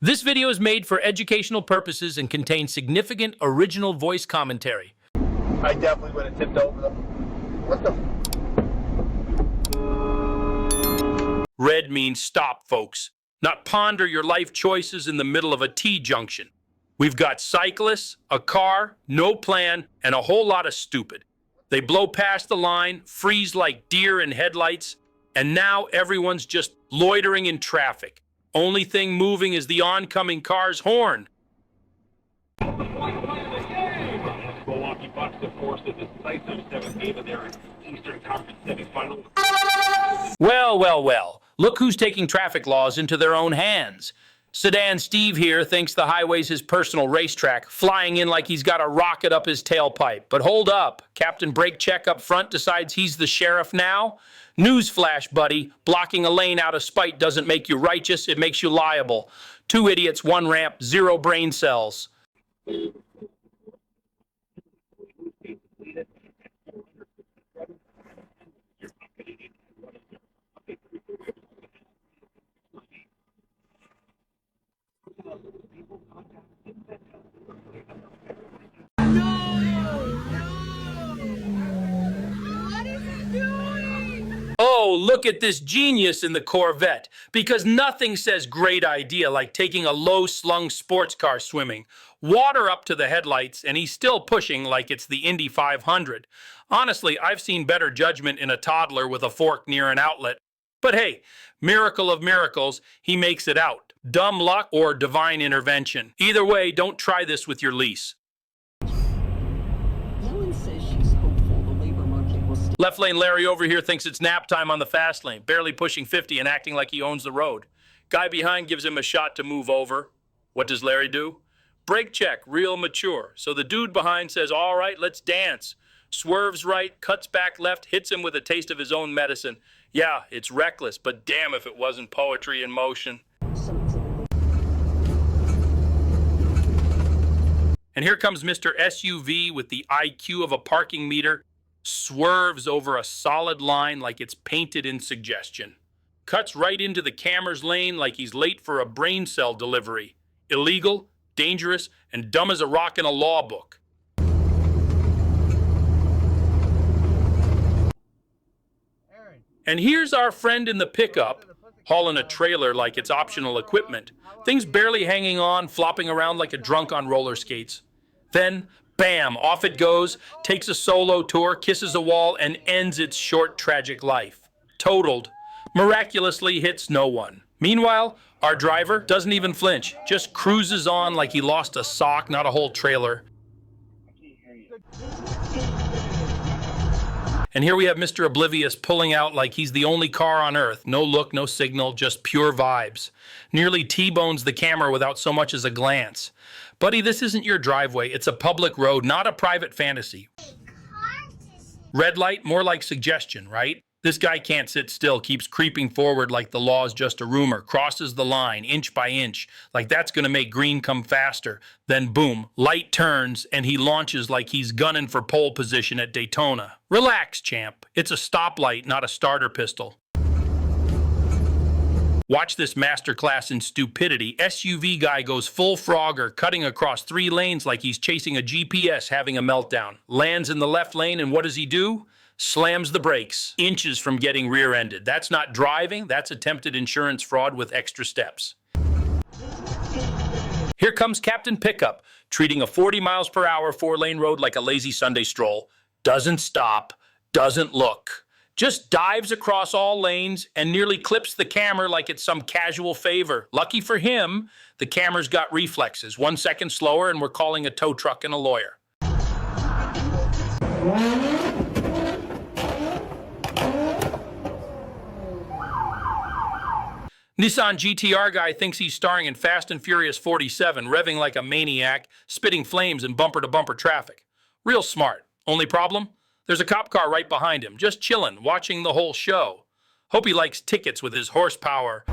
This video is made for educational purposes and contains significant original voice commentary. I definitely would have tipped over them. What the? Red means stop, folks. Not ponder your life choices in the middle of a T-junction. We've got cyclists, a car, no plan, and a whole lot of stupid. They blow past the line, freeze like deer in headlights, and now everyone's just loitering in traffic. Only thing moving is the oncoming car's horn. Milwaukee Bucks, of course, the decisive seventh game of their Eastern Conference semifinal. Well. Look who's taking traffic laws into their own hands. Sedan Steve here thinks the highway's his personal racetrack, flying in like he's got a rocket up his tailpipe. But hold up, Captain Brake Check up front decides he's the sheriff now? Newsflash, buddy, blocking a lane out of spite doesn't make you righteous, it makes you liable. 2 idiots, 1 ramp, 0 brain cells. Oh, look at this genius in the Corvette, because nothing says great idea like taking a low-slung sports car swimming. Water up to the headlights, and he's still pushing like it's the Indy 500. Honestly, I've seen better judgment in a toddler with a fork near an outlet. But hey, miracle of miracles, he makes it out. Dumb luck or divine intervention. Either way, don't try this with your lease. Left lane Larry over here thinks it's nap time on the fast lane, barely pushing 50 and acting like he owns the road. Guy behind gives him a shot to move over. What does Larry do? Brake check, real mature. So the dude behind says, all right, let's dance. Swerves right, cuts back left, hits him with a taste of his own medicine. Yeah, it's reckless, but damn if it wasn't poetry in motion. And here comes Mr. SUV with the IQ of a parking meter. Swerves over a solid line like it's painted in suggestion. Cuts right into the camera's lane like he's late for a brain cell delivery. Illegal, dangerous, and dumb as a rock in a law book. And here's our friend in the pickup, hauling a trailer like it's optional equipment. Things barely hanging on, flopping around like a drunk on roller skates. Then, bam, off it goes, takes a solo tour, kisses a wall, and ends its short, tragic life. Totaled. Miraculously hits no one. Meanwhile, our driver doesn't even flinch, just cruises on like he lost a sock, not a whole trailer. And here we have Mr. Oblivious pulling out like he's the only car on Earth. No look, no signal, just pure vibes. Nearly T-bones the camera without so much as a glance. Buddy, this isn't your driveway. It's a public road, not a private fantasy. Red light, more like suggestion, right? This guy can't sit still, keeps creeping forward like the law's just a rumor, crosses the line inch by inch, like that's gonna make green come faster. Then boom, light turns and he launches like he's gunning for pole position at Daytona. Relax, champ. It's a stoplight, not a starter pistol. Watch this masterclass in stupidity. SUV guy goes full Frogger, cutting across 3 lanes like he's chasing a GPS having a meltdown. Lands in the left lane, and what does he do? Slams the brakes, inches from getting rear-ended. That's not driving, that's attempted insurance fraud with extra steps. Here comes Captain Pickup, treating a 40 miles per hour 4-lane road like a lazy Sunday stroll. Doesn't stop, doesn't look. Just dives across all lanes and nearly clips the camera like it's some casual favor. Lucky for him, the camera's got reflexes. 1 second slower and we're calling a tow truck and a lawyer. Nissan GTR guy thinks he's starring in Fast and Furious 47, revving like a maniac, spitting flames in bumper-to-bumper traffic. Real smart. Only problem? There's a cop car right behind him, just chillin', watching the whole show. Hope he likes tickets with his horsepower.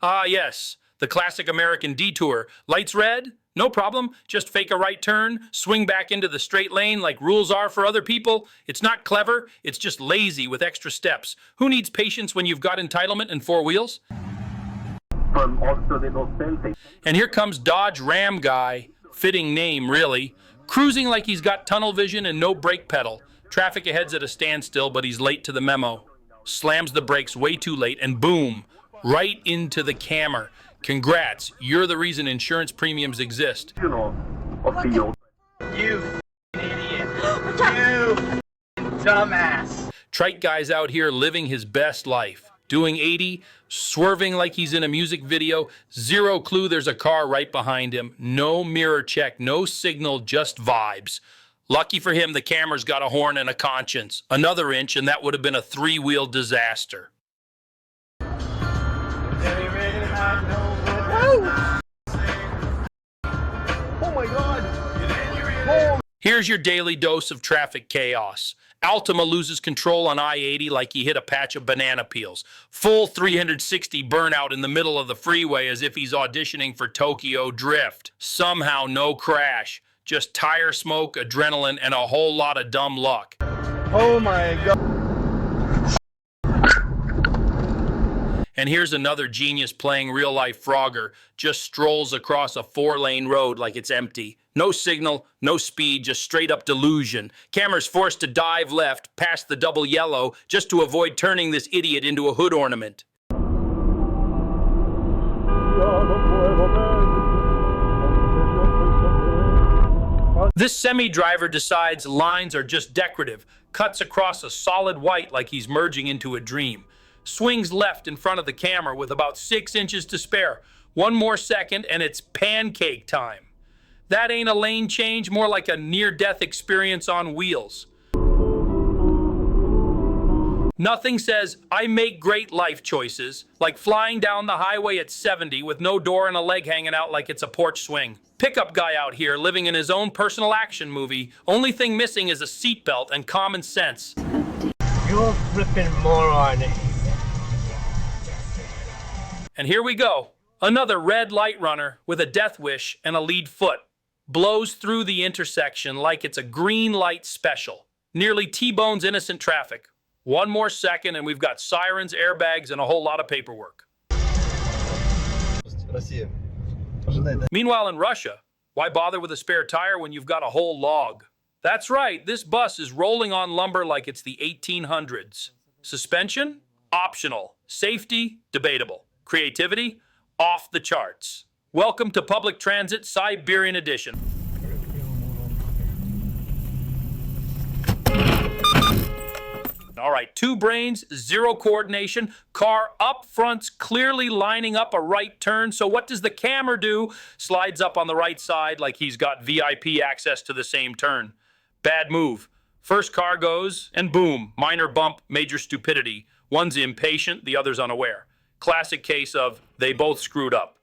Ah, yes, the classic American detour. Lights red? No problem. Just fake a right turn, swing back into the straight lane like rules are for other people. It's not clever. It's just lazy with extra steps. Who needs patience when you've got entitlement and four wheels? And here comes Dodge Ram guy, fitting name really, cruising like he's got tunnel vision and no brake pedal. Traffic ahead's at a standstill, but he's late to the memo. Slams the brakes way too late and boom, right into the camera. Congrats, you're the reason insurance premiums exist. You idiot. You dumbass. Trite guy's out here living his best life. Doing 80, swerving like he's in a music video, zero clue there's a car right behind him, no mirror check, no signal, just vibes. Lucky for him, the camera's got a horn and a conscience. Another inch and that would have been a three-wheel disaster. Oh my God. Here's your daily dose of traffic chaos. Altima loses control on I-80 like he hit a patch of banana peels. Full 360 burnout in the middle of the freeway as if he's auditioning for Tokyo Drift. Somehow no crash. Just tire smoke, adrenaline, and a whole lot of dumb luck. Oh my God. And here's another genius playing real-life Frogger. Just strolls across a four-lane road like it's empty. No signal, no speed, just straight-up delusion. Camera's forced to dive left, past the double yellow, just to avoid turning this idiot into a hood ornament. This semi-driver decides lines are just decorative, cuts across a solid white like he's merging into a dream. Swings left in front of the camera with about 6 inches to spare. One more second and it's pancake time. That ain't a lane change, more like a near-death experience on wheels. Nothing says, I make great life choices, like flying down the highway at 70 with no door and a leg hanging out like it's a porch swing. Pickup guy out here living in his own personal action movie. Only thing missing is a seatbelt and common sense. You're a flippin' moron. And here we go. Another red light runner with a death wish and a lead foot. Blows through the intersection like it's a green light special. Nearly T-bones innocent traffic. One more second and we've got sirens, airbags, and a whole lot of paperwork. Meanwhile in Russia, why bother with a spare tire when you've got a whole log? That's right, this bus is rolling on lumber like it's the 1800s. Suspension? Optional. Safety? Debatable. Creativity? Off the charts. Welcome to Public Transit Siberian Edition. All right, 2 brains, 0 coordination, car up front's clearly lining up a right turn, so what does the camera do? Slides up on the right side like he's got VIP access to the same turn. Bad move. First car goes, and boom, minor bump, major stupidity. One's impatient, the other's unaware. Classic case of they both screwed up.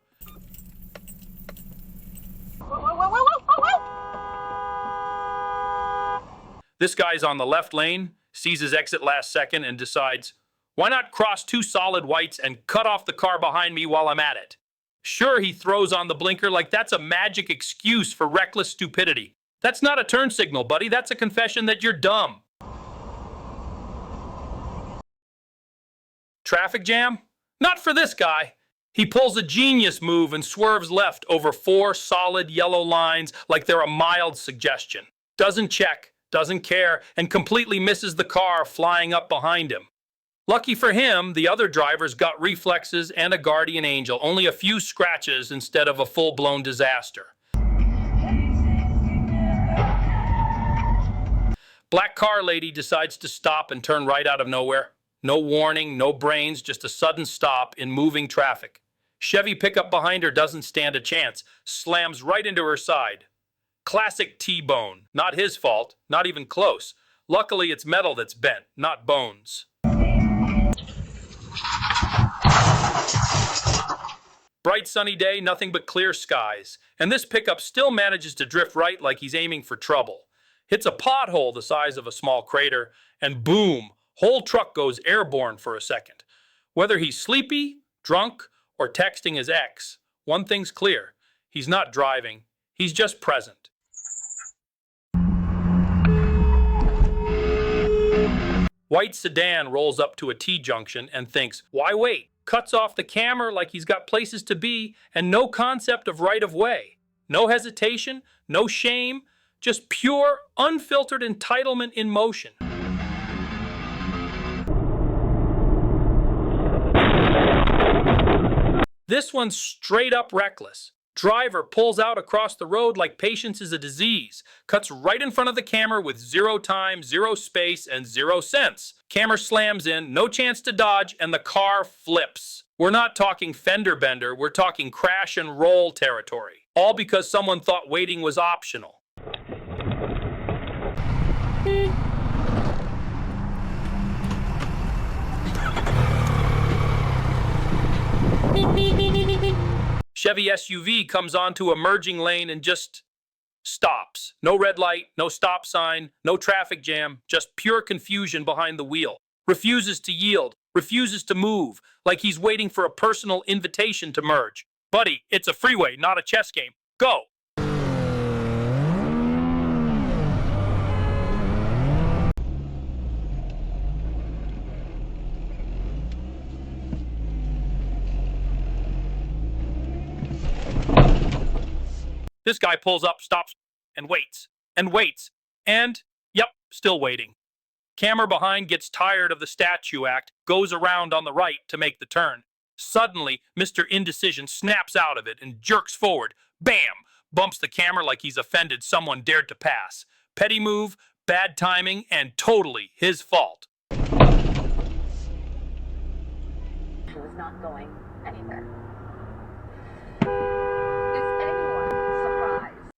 This guy's on the left lane, sees his exit last second and decides, why not cross 2 solid whites and cut off the car behind me while I'm at it? Sure, he throws on the blinker like that's a magic excuse for reckless stupidity. That's not a turn signal, buddy. That's a confession that you're dumb. Traffic jam? Not for this guy. He pulls a genius move and swerves left over 4 solid yellow lines like they're a mild suggestion. Doesn't check, doesn't care, and completely misses the car flying up behind him. Lucky for him, the other driver's got reflexes and a guardian angel, only a few scratches instead of a full-blown disaster. Black car lady decides to stop and turn right out of nowhere. No warning, no brains, just a sudden stop in moving traffic. Chevy pickup behind her doesn't stand a chance, slams right into her side. Classic T-bone. Not his fault, not even close. Luckily, it's metal that's bent, not bones. Bright sunny day, nothing but clear skies. And this pickup still manages to drift right like he's aiming for trouble. Hits a pothole the size of a small crater, and boom, whole truck goes airborne for a second. Whether he's sleepy, drunk, or texting his ex, one thing's clear. He's not driving, He's just present. White sedan rolls up to a T-junction and thinks, why wait? Cuts off the camera like he's got places to be and no concept of right-of-way. No hesitation, no shame, just pure, unfiltered entitlement in motion. This one's straight up reckless. Driver pulls out across the road like patience is a disease, cuts right in front of the camera with 0 time, 0 space, and 0 sense. Camera slams in, no chance to dodge, and the car flips. We're not talking fender bender, we're talking crash and roll territory. All because someone thought waiting was optional. Chevy SUV comes onto a merging lane and just stops. No red light, no stop sign, no traffic jam, just pure confusion behind the wheel. Refuses to yield, refuses to move, like he's waiting for a personal invitation to merge. Buddy, it's a freeway, not a chess game. Go! This guy pulls up, stops, and waits, and, yep, still waiting. Camera behind gets tired of the statue act, goes around on the right to make the turn. Suddenly, Mr. Indecision snaps out of it and jerks forward. Bam! Bumps the camera like he's offended someone dared to pass. Petty move, bad timing, and totally his fault. She was not going anywhere.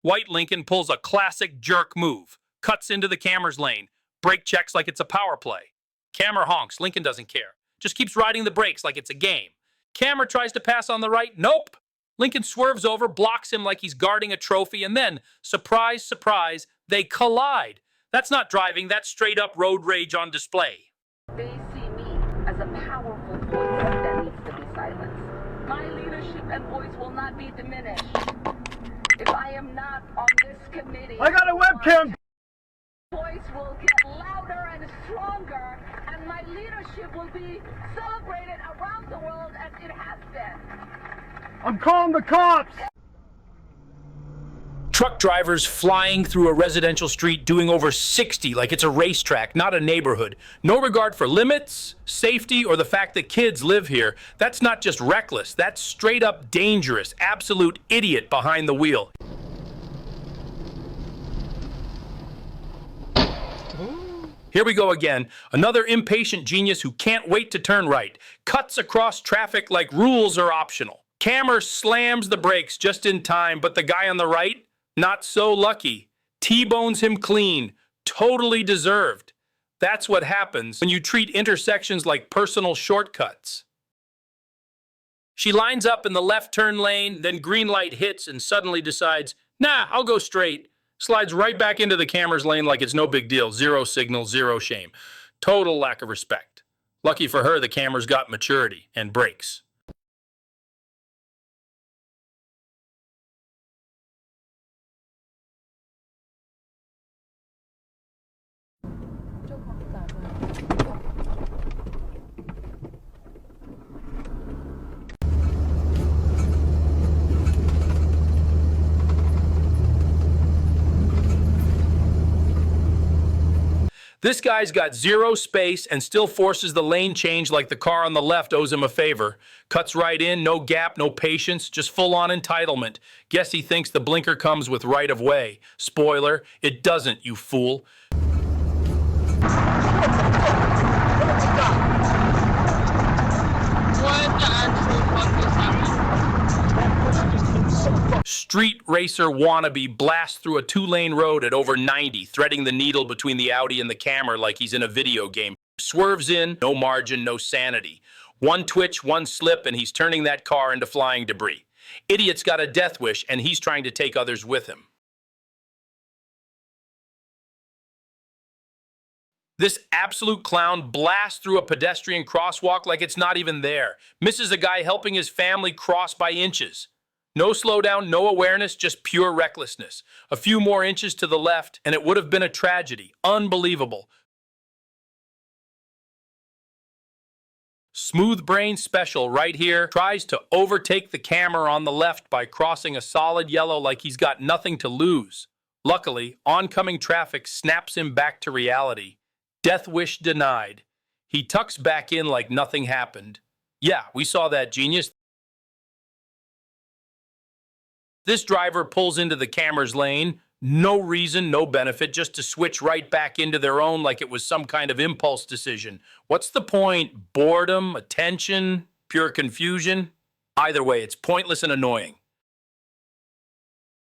White Lincoln pulls a classic jerk move, cuts into the camera's lane, brake checks like it's a power play. Camera honks, Lincoln doesn't care, just keeps riding the brakes like it's a game. Camera tries to pass on the right, nope. Lincoln swerves over, blocks him like he's guarding a trophy, and then, surprise, surprise, they collide. That's not driving, that's straight up road rage on display. They see me as a powerful voice that needs to be silenced. My leadership and voice will not be diminished. If I am not on this committee, I got a webcam! My voice will get louder and stronger, and my leadership will be celebrated around the world as it has been. I'm calling the cops! Truck drivers flying through a residential street doing over 60 like it's a racetrack, not a neighborhood. No regard for limits, safety, or the fact that kids live here. That's not just reckless, that's straight up dangerous, absolute idiot behind the wheel. Here we go again. Another impatient genius who can't wait to turn right. Cuts across traffic like rules are optional. Camera slams the brakes just in time, but the guy on the right, not so lucky. T-bones him clean. Totally deserved. That's what happens when you treat intersections like personal shortcuts. She lines up in the left turn lane, then green light hits and suddenly decides, nah, I'll go straight. Slides right back into the camera's lane like it's no big deal. 0 signal, 0 shame. Total lack of respect. Lucky for her, the camera's got maturity and brakes. This guy's got 0 space and still forces the lane change like the car on the left owes him a favor. Cuts right in, no gap, no patience, just full-on entitlement. Guess he thinks the blinker comes with right of way. Spoiler, it doesn't, you fool. Street racer wannabe blasts through a 2-lane road at over 90, threading the needle between the Audi and the camera like he's in a video game. Swerves in, no margin, no sanity. One twitch, one slip, and he's turning that car into flying debris. Idiot's got a death wish, and he's trying to take others with him. This absolute clown blasts through a pedestrian crosswalk like it's not even there. Misses a guy helping his family cross by inches. No slowdown, no awareness, just pure recklessness. A few more inches to the left, and it would have been a tragedy. Unbelievable. Smooth Brain Special right here tries to overtake the camera on the left by crossing a solid yellow like he's got nothing to lose. Luckily, oncoming traffic snaps him back to reality. Death wish denied. He tucks back in like nothing happened. Yeah, we saw that, genius. This driver pulls into the camera's lane. No reason, no benefit, just to switch right back into their own like it was some kind of impulse decision. What's the point? Boredom, attention, pure confusion? Either way, it's pointless and annoying.